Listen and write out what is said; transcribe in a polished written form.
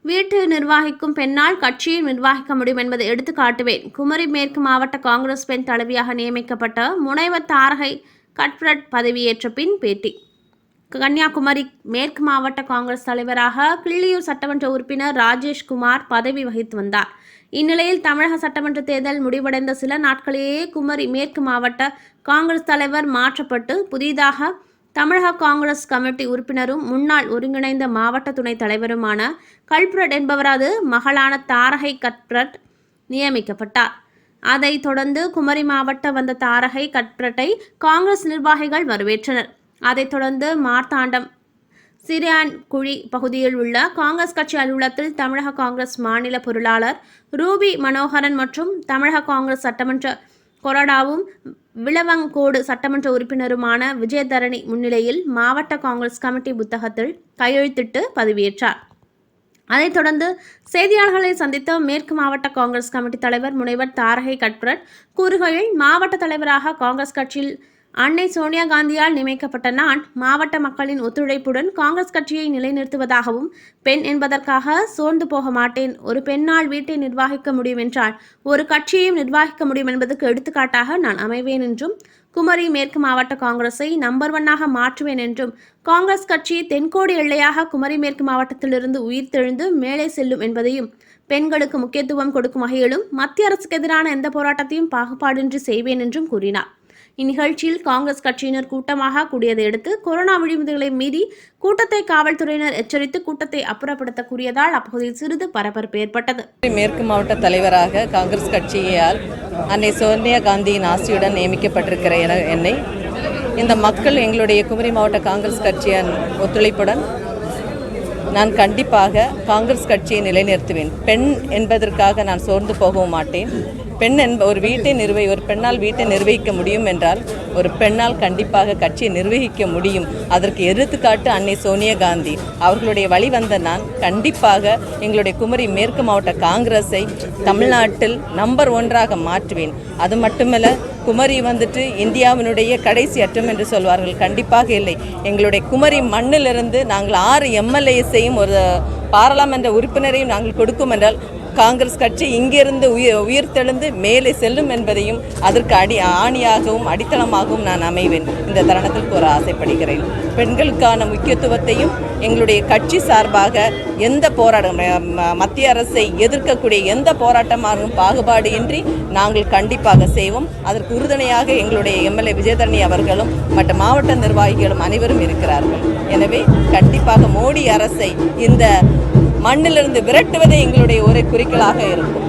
வீட்டு நிர்வாகிக்கும் பெண்ணால் கட்சியை நிர்வகிக்க முடியும் என்பதை எடுத்து காட்டுவேன். குமரி மேற்கு மாவட்ட காங்கிரஸ் பெண் தலைவியாக நியமிக்கப்பட்ட முனைவர் தாரகை கட்ப்ரட் பதவியேற்ற பின் பேட்டி. கன்னியாகுமரி மேற்கு மாவட்ட காங்கிரஸ் தலைவராக கிள்ளியூர் சட்டமன்ற உறுப்பினர் ராஜேஷ்குமார் பதவி வகித்து வந்தார். இந்நிலையில் தமிழக சட்டமன்ற தேர்தல் முடிவடைந்த சில நாட்களிலேயே குமரி மேற்கு மாவட்ட காங்கிரஸ் தலைவர் மாற்றப்பட்டு புதிதாக தமிழக காங்கிரஸ் கமிட்டி உறுப்பினரும் முன்னாள் ஒருங்கிணைந்த மாவட்ட துணைத் தலைவருமான கல்ப்ரட் என்பவரது மகளான தாரகை கட்ப்ரட் நியமிக்கப்பட்டார். அதைத் தொடர்ந்து குமரி மாவட்ட வந்த தாரகை கட்ப்ரட்டை காங்கிரஸ் நிர்வாகிகள் வரவேற்றனர். அதைத் தொடர்ந்து மார்த்தாண்டம் சிறியான்குழி பகுதியில் உள்ள காங்கிரஸ் கட்சி அலுவலகத்தில் தமிழக காங்கிரஸ் மாநில பொருளாளர் ரூபி மனோகரன் மற்றும் தமிழக காங்கிரஸ் சட்டமன்ற கொறடாவும் விளவங்கோடு சட்டமன்ற உறுப்பினருமான விஜயதரணி முன்னிலையில் மாவட்ட காங்கிரஸ் கமிட்டி புத்தகத்தில் கையெழுத்திட்டு பதவியேற்றார். அதைத் தொடர்ந்து செய்தியாளர்களை சந்தித்த மேற்கு மாவட்ட காங்கிரஸ் கமிட்டி தலைவர் முனைவர் தாரகை கட்ப்ரட் கூறுகையில், மாவட்ட தலைவராக காங்கிரஸ் கட்சியில் அன்னை சோனியா காந்தியால் நியமிக்கப்பட்ட நான் மாவட்ட மக்களின் ஒத்துழைப்புடன் காங்கிரஸ் கட்சியை நிலைநிறுத்துவதாகவும், பெண் என்பதற்காக சோர்ந்து போக மாட்டேன். ஒரு பெண்ணால் வீட்டை நிர்வகிக்க முடியும் என்றால் ஒரு கட்சியையும் நிர்வகிக்க முடியும் என்பதற்கு எடுத்துக்காட்டாக நான் அமைவேன் என்றும், குமரி மேற்கு மாவட்ட காங்கிரஸை நம்பர் 1 மாற்றுவேன் என்றும், காங்கிரஸ் கட்சி தென்கோடி எல்லையாக குமரி மேற்கு மாவட்டத்திலிருந்து உயிர்த்தெழுந்து மேலே செல்லும் என்பதையும், பெண்களுக்கு முக்கியத்துவம் கொடுக்கும் வகையிலும் மத்திய அரசுக்கு எதிரான எந்த போராட்டத்தையும் பாகுபாடின்றி செய்வேன் என்றும் கூறினார். இந்நிகழ்ச்சியில் காங்கிரஸ் கட்சியினர் கூட்டமாக கூடியதை அடுத்து கொரோனா விதிமுறைகளை மீறி கூட்டத்தை காவல்துறையினர் எச்சரித்து கூட்டத்தை அப்புறப்படுத்த கூறியதால் அப்பகுதியில் சிறிது பரபரப்பு ஏற்பட்டது. மேற்கு மாவட்ட தலைவராக காங்கிரஸ் கட்சியால் அன்னை சோனியா காந்தியின் ஆசியுடன் நியமிக்கப்பட்டிருக்கிற என்னை இந்த மக்கள் எங்களுடைய குமரி மாவட்ட காங்கிரஸ் கட்சியின் ஒத்துழைப்புடன் நான் கண்டிப்பாக காங்கிரஸ் கட்சியை நிலைநிறுத்துவேன். பெண் என்பதற்காக நான் சோர்ந்து போகவும் மாட்டேன். ஒரு பெண்ணால் வீட்டை நிர்வகிக்க முடியும் என்றால் ஒரு பெண்ணால் கண்டிப்பாக கட்சியை நிர்வகிக்க முடியும். அதற்கு எடுத்துக்காட்டு அன்னை சோனியா காந்தி அவர்களுடைய வழி வந்த நான் கண்டிப்பாக எங்களுடைய குமரி மேற்கு மாவட்ட காங்கிரஸை தமிழ்நாட்டில் நம்பர் 1 மாற்றுவேன். அது மட்டுமல்ல, குமரி இந்தியாவினுடைய கடைசி அற்றம் என்று சொல்வார்கள். கண்டிப்பாக இல்லை. எங்களுடைய குமரி மண்ணிலிருந்து நாங்கள் 6 எம்எல்ஏஸையும் ஒரு பாராளுமன்ற உறுப்பினரையும் நாங்கள் கொடுக்கும் என்றால் காங்கிரஸ் கட்சி இங்கிருந்து உயிர்த்தெழுந்து மேலே செல்லும் என்பதையும் அதற்கு ஆணியாகவும் அடித்தளமாகவும் நான் அமைவேன். இந்த தருணத்தில் கூற ஆசைப்படுகிறேன். பெண்களுக்கான முக்கியத்துவத்தையும் எங்களுடைய கட்சி சார்பாக எந்த போராட்டம், மத்திய அரசை எதிர்க்கக்கூடிய எந்த போராட்டமாகவும் பாகுபாடு இன்றி நாங்கள் கண்டிப்பாக செய்வோம். அதற்கு உறுதுணையாக எங்களுடைய எம்எல்ஏ விஜயதரணி அவர்களும் மற்ற மாவட்ட நிர்வாகிகளும் அனைவரும் இருக்கிறார்கள். எனவே கண்டிப்பாக மோடி அரசை இந்த மண்ணிலிருந்து விரட்டுவதே எங்களுடைய ஒரே குறிக்கோளாக இருக்கும்.